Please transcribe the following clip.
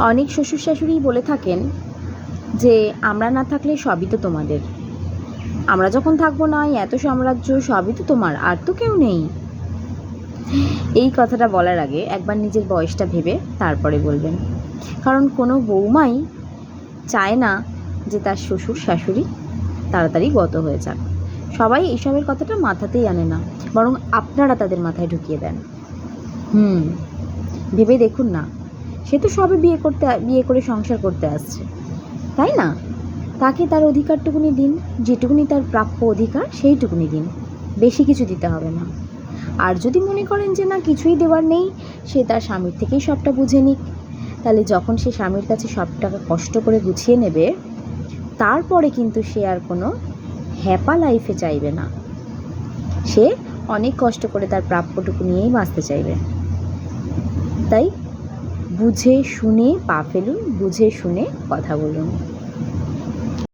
অনেক শ্বশুর শাশুড়ি বলে থাকেন যে আমরা না থাকলে সবই তো তোমাদের, আমরা যখন থাকবো না এত সাম্রাজ্য সবই তো তোমার, আর তো কেউ নেই। এই কথাটা বলার আগে একবার নিজের বয়সটা ভেবে তারপরে বলবেন, কারণ কোনো বৌমাই চায় না যে তার শ্বশুর শাশুড়ি তাড়াতাড়ি গত হয়ে যাক। সবাই এইসবের কথাটা মাথাতেই আনে না, বরং আপনারা তাদের মাথায় ঢুকিয়ে দেন। ভেবে দেখুন না, সে তো সবে বিয়ে করে সংসার করতে আসছে, তাই না? তাকে তার অধিকারটুকুনি দিন, যেটুকুনি তার প্রাপ্য অধিকার সেইটুকুনি দিন, বেশি কিছু দিতে হবে না। আর যদি মনে করেন যে না কিছুই দেওয়ার নেই, সে তার স্বামীর থেকেই সবটা বুঝে নিক, তাহলে যখন সে স্বামীর কাছে সব টাকা কষ্ট করে গুছিয়ে নেবে, তারপরে কিন্তু সে আর কোনো হ্যাপা লাইফে চাইবে না, সে অনেক কষ্ট করে তার প্রাপ্যটুকু নিয়েই বাঁচতে চাইবে। তাই বুঝে শুনে পা ফেলুন, বুঝে শুনে কথা বলুন।